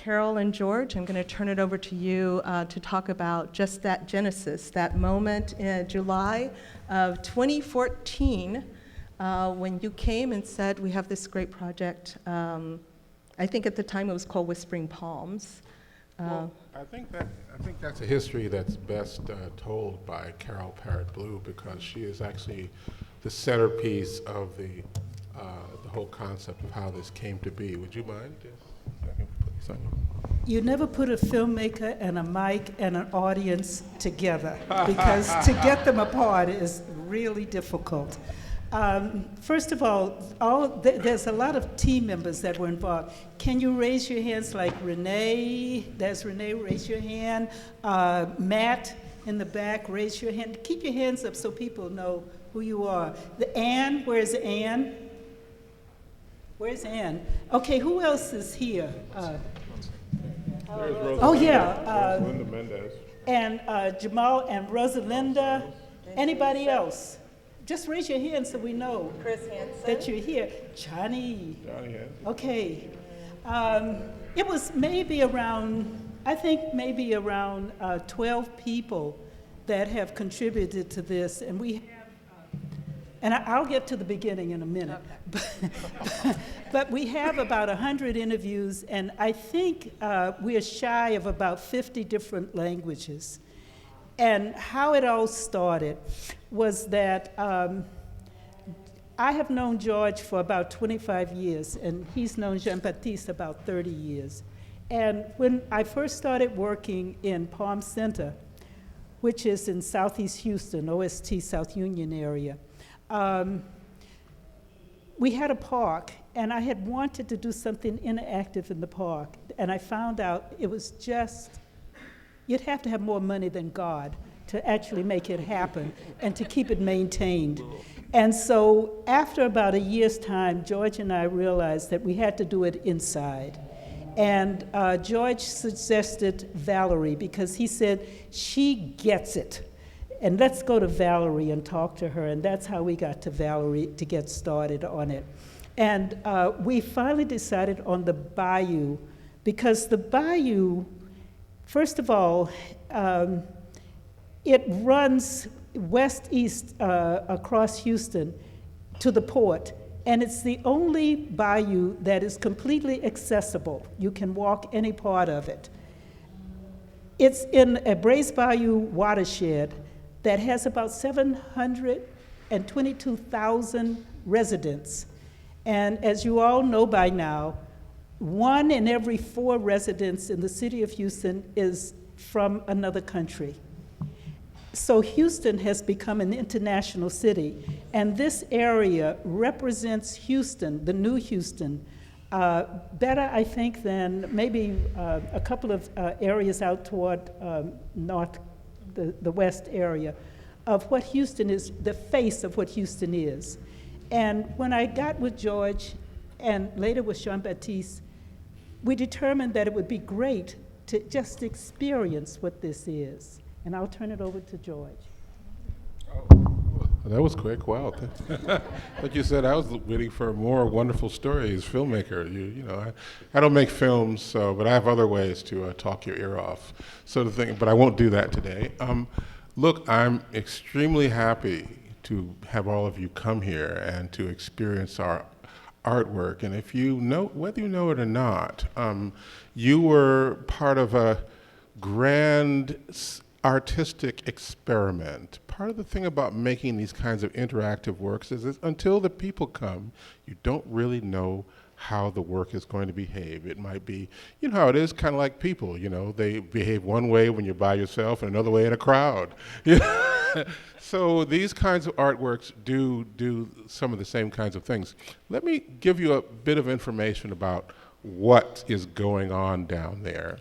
Carol and George, I'm going to turn it over to you to talk about just that genesis, that moment in July of 2014 when you came and said, we have this great project. I think at the time it was called Whispering Palms. Well, I think that's a history that's best told by Carol Parrott Blue, because she is actually the centerpiece of the whole concept of how this came to be. Would you mind? I can put this on you. You never put a filmmaker and a mic and an audience together, because to get them apart is really difficult. First of all, there's a lot of team members that were involved. Can you raise your hands, like Renee? There's Renee, raise your hand. Matt in the back, raise your hand. Keep your hands up so people know who you are. Ann, where's Ann? Where's Ann? Okay, who else is here? Oh yeah. Rosalinda Mendez. And Jamal and Rosalinda. Anybody else? Just raise your hand so we know Chris Hansen. that you're here. Johnny. Johnny Hansen. Okay. It was maybe around, I think maybe around 12 people that have contributed to this, and we have, and I'll get to the beginning in a minute. Okay. But we have about 100 interviews, and I think we're shy of about 50 different languages. And how it all started was that I have known George for about 25 years, and he's known Jean-Baptiste about 30 years. And when I first started working in Palm Center, which is in Southeast Houston, OST South Union area, we had a park, and I had wanted to do something interactive in the park, and I found out it was just, you'd have to have more money than God to actually make it happen and to keep it maintained. And so after about a year's time, George and I realized that we had to do it inside. And George suggested Valerie, because he said, she gets it. And let's go to Valerie and talk to her. And that's how we got to Valerie to get started on it. And we finally decided on the Bayou, because the Bayou, first of all, it runs west-east across Houston to the port, and it's the only bayou that is completely accessible. You can walk any part of it. It's in a Braze Bayou watershed that has about 722,000 residents. And as you all know by now, 1 in every 4 residents in the city of Houston is from another country. So Houston has become an international city, and this area represents Houston, the new Houston, better, I think, than maybe a couple of areas out toward north, the west area, of what Houston is, the face of what Houston is. And when I got with George, and later with Jean-Baptiste, we determined that it would be great to just experience what this is. And I'll turn it over to George. Oh, that was quick. Wow. Like you said, I was waiting for more wonderful stories. Filmmaker, you know, I don't make films, but I have other ways to talk your ear off. So the thing, but I won't do that today. Look, I'm extremely happy to have all of you come here and to experience our artwork. And if you know, whether you know it or not, you were part of a grand artistic experiment. Part of the thing about making these kinds of interactive works is that until the people come, you don't really know how the work is going to behave. It might be, you know how it is, kind of like people, you know, they behave one way when you're by yourself and another way in a crowd. So these kinds of artworks do some of the same kinds of things. Let me give you a bit of information about what is going on down there,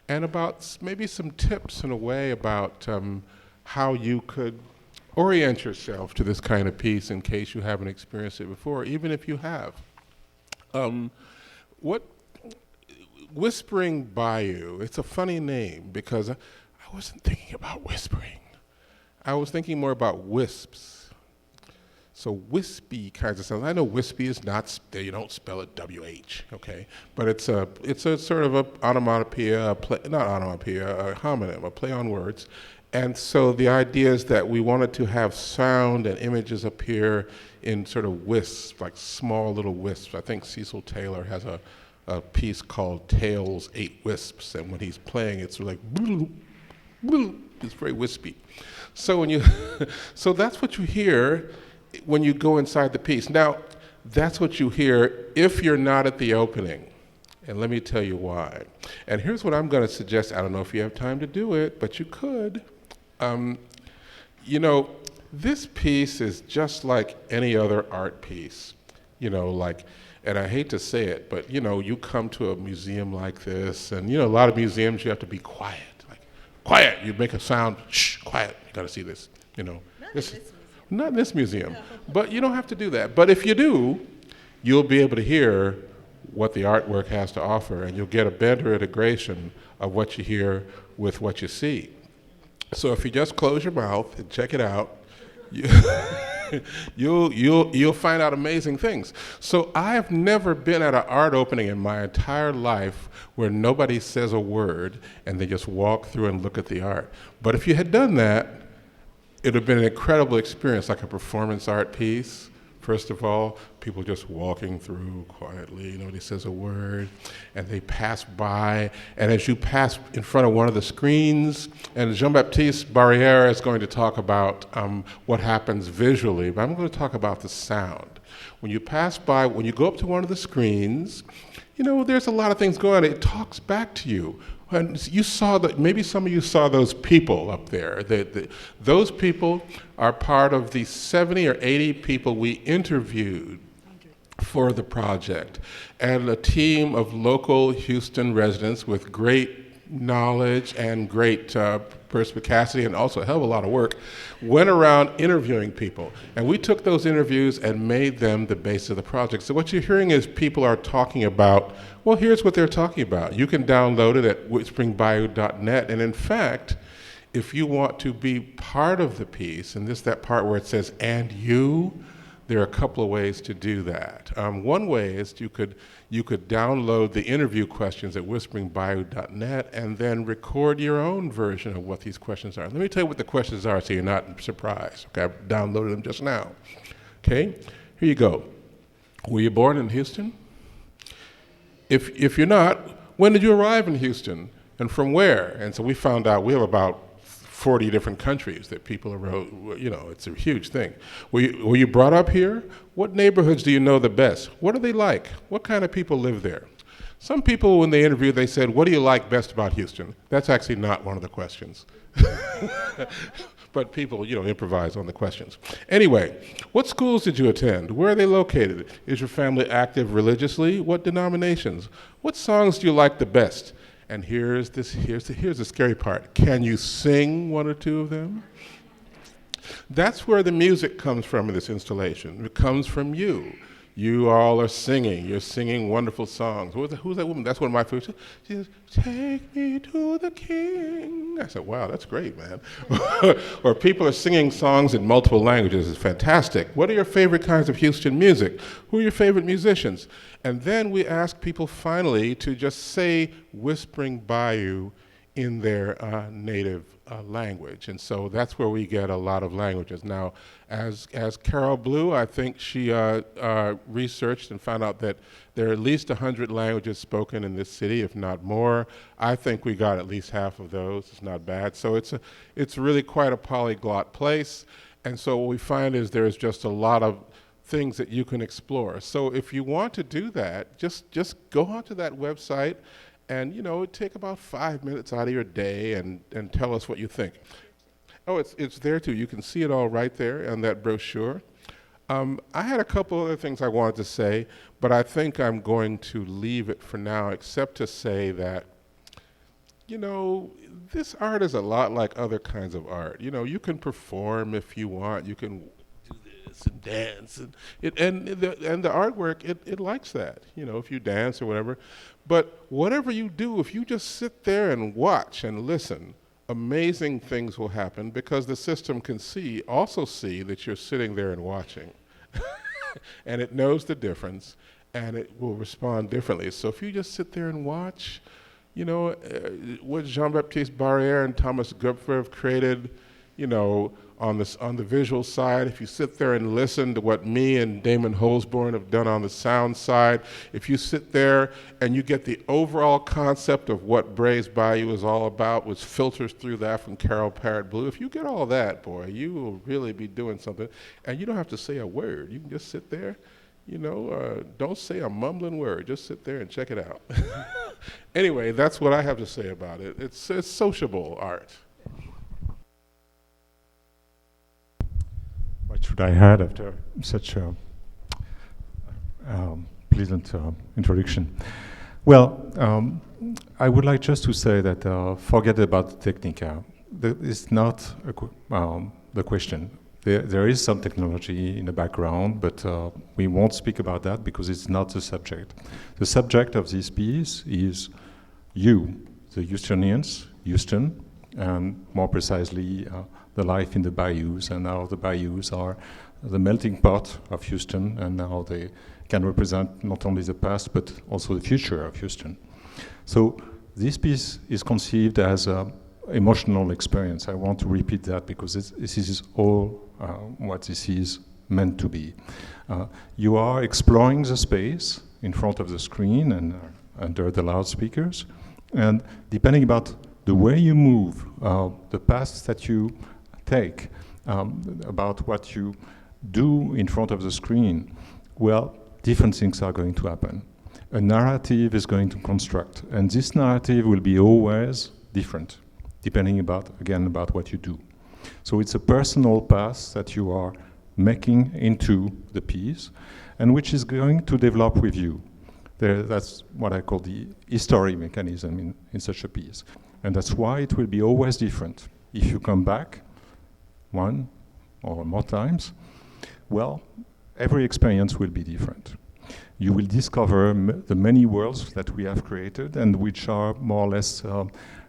and about maybe some tips in a way about how you could orient yourself to this kind of piece in case you haven't experienced it before, even if you have. Whispering Bayou, it's a funny name because I wasn't thinking about whispering. I was thinking more about wisps. So wispy kinds of sounds. I know wispy is not, you don't spell it W-H, okay? But it's a sort of a onomatopoeia, not onomatopoeia, a homonym, a play on words. And so the idea is that we wanted to have sound and images appear in sort of wisps, like small little wisps. I think Cecil Taylor has a piece called Tales, 8 Wisps, and when he's playing, it's like, it's very wispy. So when you, so that's what you hear when you go inside the piece. Now, that's what you hear if you're not at the opening. And let me tell you why. And here's what I'm going to suggest. I don't know if you have time to do it, but you could. You know, this piece is just like any other art piece. You know, like, and I hate to say it, but you know, you come to a museum like this, and you know, a lot of museums you have to be quiet. Like, quiet, you make a sound, shh, quiet, you gotta see this, you know. Not in this museum, no. But you don't have to do that. But if you do, you'll be able to hear what the artwork has to offer, and you'll get a better integration of what you hear with what you see. So if you just close your mouth and check it out, you'll find out amazing things. So I have never been at an art opening in my entire life where nobody says a word and they just walk through and look at the art. But if you had done that, it would have been an incredible experience, like a performance art piece. First of all, people just walking through quietly, nobody says a word, and they pass by, and as you pass in front of one of the screens, and Jean-Baptiste Barrière is going to talk about what happens visually, but I'm going to talk about the sound. When you pass by, when you go up to one of the screens, you know, there's a lot of things going on. It talks back to you. And you saw that, maybe some of you saw those people up there. Those people are part of the 70 or 80 people we interviewed for the project, and a team of local Houston residents with great knowledge and great perspicacity and also a hell of a lot of work went around interviewing people. And we took those interviews and made them the base of the project. So what you're hearing is people are talking about, well, here's what they're talking about. You can download it at whisperinbayou.net. And in fact, if you want to be part of the piece, and that part where it says, and you, there are a couple of ways to do that. One way is you could download the interview questions at whisperinbayou.net and then record your own version of what these questions are. Let me tell you what the questions are so you're not surprised. Okay, I've downloaded them just now. Okay, here you go. Were you born in Houston? If you're not, when did you arrive in Houston and from where? And so we found out we have about 40 different countries that people are, you know, it's a huge thing. Were you brought up here? What neighborhoods do you know the best? What are they like? What kind of people live there? Some people, when they interviewed, they said, what do you like best about Houston? That's actually not one of the questions. But people, you know, improvise on the questions. Anyway, what schools did you attend? Where are they located? Is your family active religiously? What denominations? What songs do you like the best? And here's the scary part. Can you sing one or two of them? That's where the music comes from in this installation. It comes from you. You all are singing. You're singing wonderful songs. Who's that woman? That's one of my favorites. She says, take me to the king. I said, wow, that's great, man. Or people are singing songs in multiple languages. It's fantastic. What are your favorite kinds of Houston music? Who are your favorite musicians? And then we ask people finally to just say Whispering Bayou in their native language. And so that's where we get a lot of languages. Now, as Carol Blue, I think she researched and found out that there are at least 100 languages spoken in this city, if not more. I think we got at least half of those. It's not bad. So it's really quite a polyglot place. And so what we find is there's just a lot of things that you can explore. So if you want to do that, just go onto that website and, you know, take about 5 minutes out of your day and tell us what you think. Oh, it's there too. You can see it all right there on that brochure. I had a couple other things I wanted to say, but I think I'm going to leave it for now, except to say that, you know, this art is a lot like other kinds of art. You know, you can perform if you want. You can do this and dance, and the artwork it likes that. You know, if you dance or whatever. But whatever you do, if you just sit there and watch and listen, amazing things will happen because the system can also see that you're sitting there and watching. And it knows the difference, and it will respond differently. So if you just sit there and watch, you know, what Jean-Baptiste Barrère and Thomas Gupfer have created, you know, on the visual side, if you sit there and listen to what me and Damon Holsborn have done on the sound side, if you sit there and you get the overall concept of what Braised Bayou is all about, which filters through that from Carol Parrott Blue, if you get all that, boy, you will really be doing something. And you don't have to say a word. You can just sit there, you know, don't say a mumbling word. Just sit there and check it out. Anyway, that's what I have to say about it. It's sociable art. What should I add after such a pleasant introduction? Well, I would like just to say that forget about the technique. It's not the question. There is some technology in the background, but we won't speak about that because it's not the subject. The subject of this piece is you, the Houstonians, Houston, and more precisely, the life in the bayous, and how the bayous are the melting pot of Houston, and how they can represent not only the past but also the future of Houston. So this piece is conceived as an emotional experience. I want to repeat that because this is all what this is meant to be. You are exploring the space in front of the screen and under the loudspeakers, and depending about the way you move, the paths that you take, about what you do in front of the screen, well, different things are going to happen. A narrative is going to construct, and this narrative will be always different, depending about what you do. So it's a personal path that you are making into the piece, and which is going to develop with you. That's what I call the history mechanism in such a piece. And that's why it will be always different. If you come back one or more times, well, every experience will be different. You will discover the many worlds that we have created and which are more or less,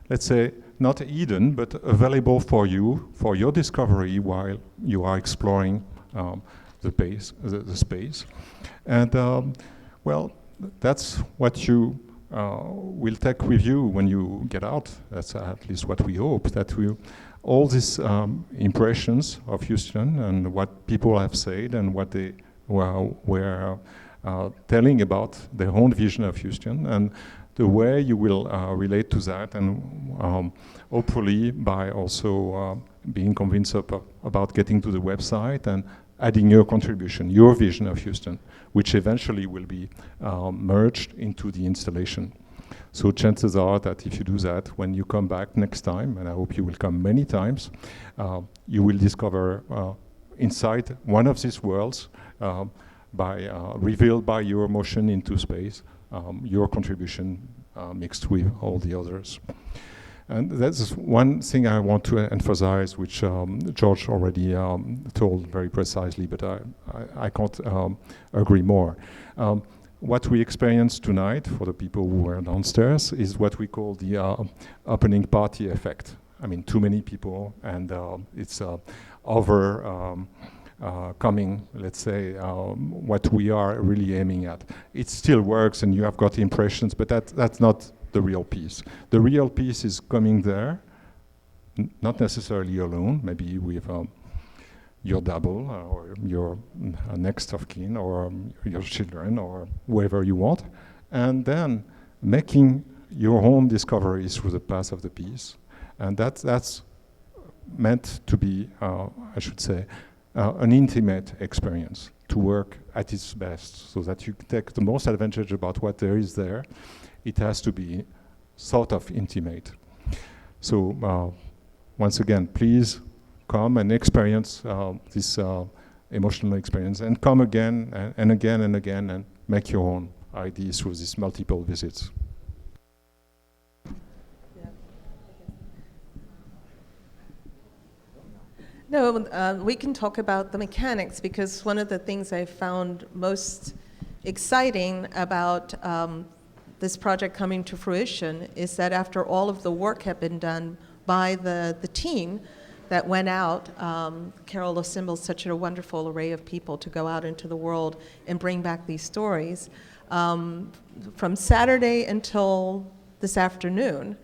let's say, not hidden, but available for you, for your discovery while you are exploring the space. And, well, that's what you will take with you when you get out. That's at least what we hope, that all these impressions of Houston and what people have said and what they were telling about their own vision of Houston, and the way you will relate to that, and hopefully by also being convinced about getting to the website and adding your contribution, your vision of Houston, which eventually will be merged into the installation. So chances are that if you do that, when you come back next time, and I hope you will come many times, you will discover inside one of these worlds, revealed by your motion into space, your contribution mixed with all the others. And that's one thing I want to emphasize, which George already told very precisely, but I can't agree more. What we experienced tonight, for the people who were downstairs, is what we call the opening party effect. I mean, too many people, and it's coming, let's say, what we are really aiming at. It still works, and you have got impressions, but that's not the real piece. The real piece is coming there, not necessarily alone, maybe with your double or your next of kin or your children or whoever you want, and then making your own discoveries through the path of the piece. And that's meant to be, I should say, an intimate experience, to work at its best, so that you take the most advantage about what there is there. It has to be sort of intimate. So once again, please come and experience this emotional experience, and come again and again and again, and make your own ideas through these multiple visits. No, we can talk about the mechanics, because one of the things I found most exciting about this project coming to fruition is that after all of the work had been done by the team, that went out. Carol assembled such a wonderful array of people to go out into the world and bring back these stories. From Saturday until this afternoon,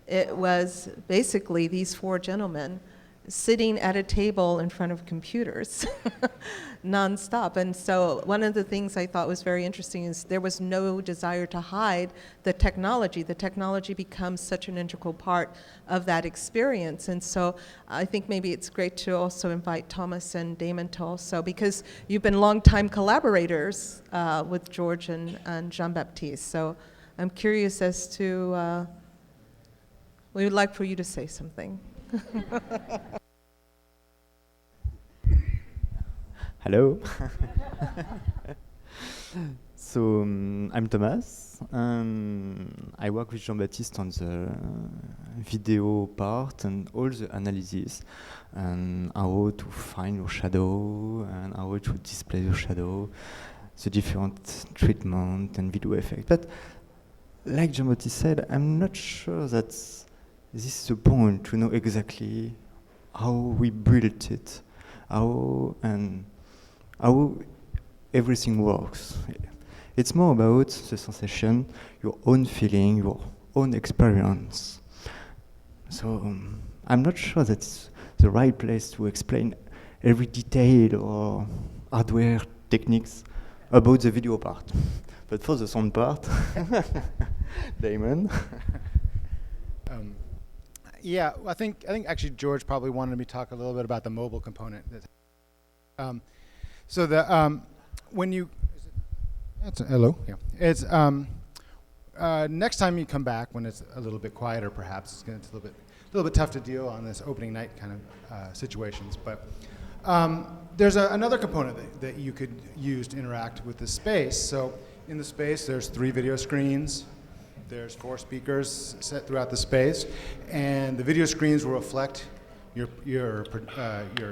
it was basically these four gentlemen sitting at a table in front of computers nonstop. And so one of the things I thought was very interesting is there was no desire to hide the technology. The technology becomes such an integral part of that experience. And so I think maybe it's great to also invite Thomas and Damon to also, because you've been longtime collaborators with George and Jean-Baptiste. So I'm curious as to, we would like for you to say something. Hello. So I'm Thomas. I work with Jean-Baptiste on the video part and all the analysis and how to find your shadow and how to display your shadow, the different treatment and video effect. But like Jean-Baptiste said, I'm not sure that this is the point to know exactly how we built it, how everything works. It's more about the sensation, your own feeling, your own experience. So I'm not sure that's the right place to explain every detail or hardware techniques about the video part. But for the sound part, Damon. Yeah, I think actually George probably wanted me to talk a little bit about the mobile component. So the when you hello, yeah, it's next time you come back when it's a little bit quieter, perhaps it's a little bit tough to deal on this opening night kind of situations. But there's another component that you could use to interact with the space. So in the space, there's 3 video screens. There's 4 speakers set throughout the space, and the video screens will reflect your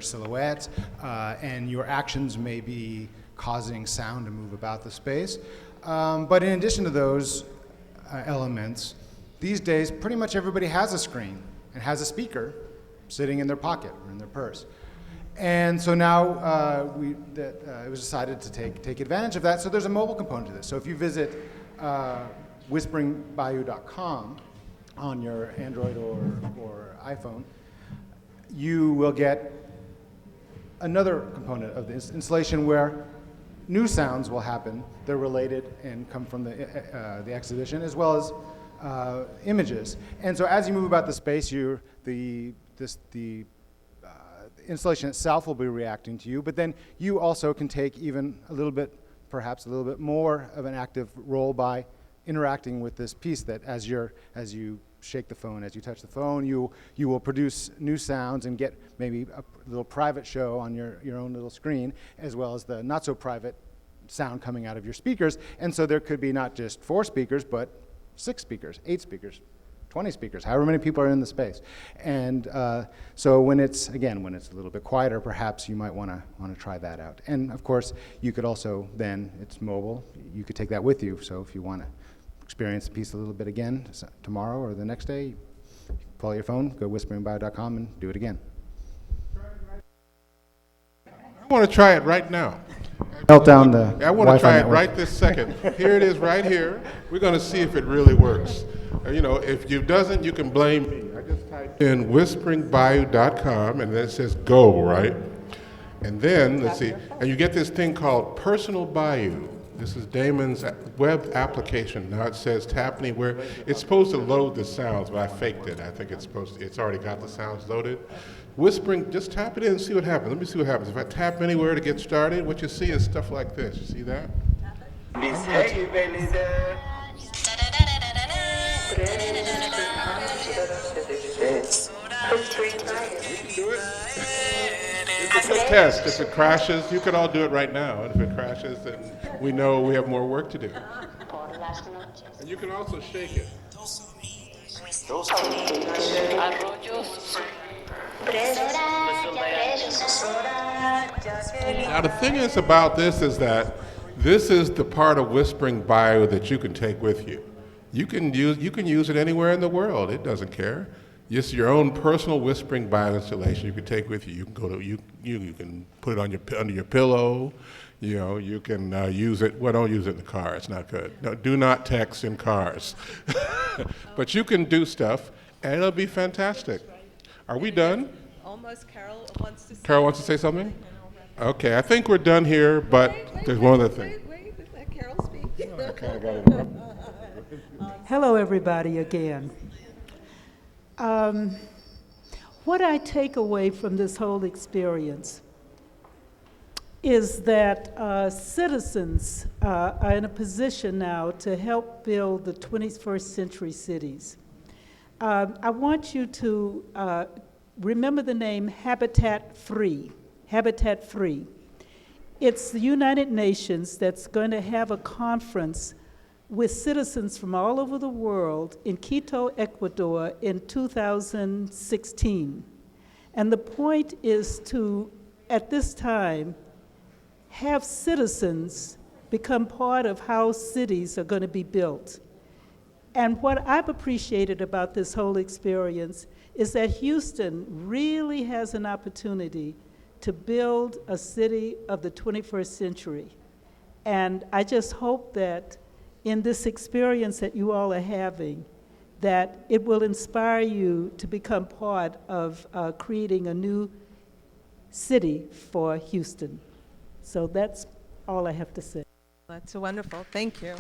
silhouette, and your actions may be causing sound to move about the space. But in addition to those elements, these days pretty much everybody has a screen and has a speaker sitting in their pocket or in their purse. And so now it was decided to take advantage of that. So there's a mobile component to this. So if you visit whisperingbayou.com on your Android or iPhone, you will get another component of this installation where new sounds will happen. They're related and come from the exhibition, as well as images. And so as you move about the space, the installation itself will be reacting to you, but then you also can take even perhaps a little bit more of an active role by interacting with this piece that as you shake the phone, as you touch the phone, you will produce new sounds and get maybe a little private show on your own little screen, as well as the not so private sound coming out of your speakers. And so there could be not just 4 speakers, but 6 speakers, 8 speakers, 20 speakers, however many people are in the space. And so when it's a little bit quieter, perhaps you might want to try that out. And of course, you could also then, it's mobile, you could take that with you. So if you want to experience the piece a little bit again tomorrow or the next day, pull out your phone, go whisperingbayou.com and do it again. I want to try it right now. Melt down the I want to Wi-Fi try it network. right this second. Here it is right here. We're going to see if it really works. If it doesn't, you can blame me. I just typed in whisperingbayou.com, and then it says go, right? And then, let's see, and you get this thing called Personal Bayou. This is Damon's web application. Now it says tap anywhere. It's supposed to load the sounds, but I faked it. I think it's already got the sounds loaded. Whispering, just tap it in and see what happens. Let me see what happens. If I tap anywhere to get started, what you see is stuff like this. You see that? Do it. It's a test. If it crashes, you can all do it right now. And if it crashes, then we know we have more work to do. And you can also shake it. Now the thing is about this is that this is the part of Whispering Bayou that you can take with you. You can use it anywhere in the world. It doesn't care. Just your own personal whispering bio-installation you can take with you. You can go to you can put it on under your pillow. You know, you can use it. Well, don't use it in the car. It's not good. No, do not text in cars. But you can do stuff, and it'll be fantastic. Are we done? Almost. Carol wants to say. Carol wants to say something? Okay, I think we're done here, but there's one other thing. Wait, let Carol speak. I kind of got interrupted. Hello, everybody, again. What I take away from this whole experience is that citizens are in a position now to help build the 21st century cities. I want you to remember the name Habitat Free. Habitat Free. It's the United Nations that's going to have a conference with citizens from all over the world in Quito, Ecuador in 2016. And the point is to, at this time, have citizens become part of how cities are going to be built. And what I've appreciated about this whole experience is that Houston really has an opportunity to build a city of the 21st century. And I just hope that in this experience that you all are having, that it will inspire you to become part of creating a new city for Houston. So that's all I have to say. That's wonderful. Thank you.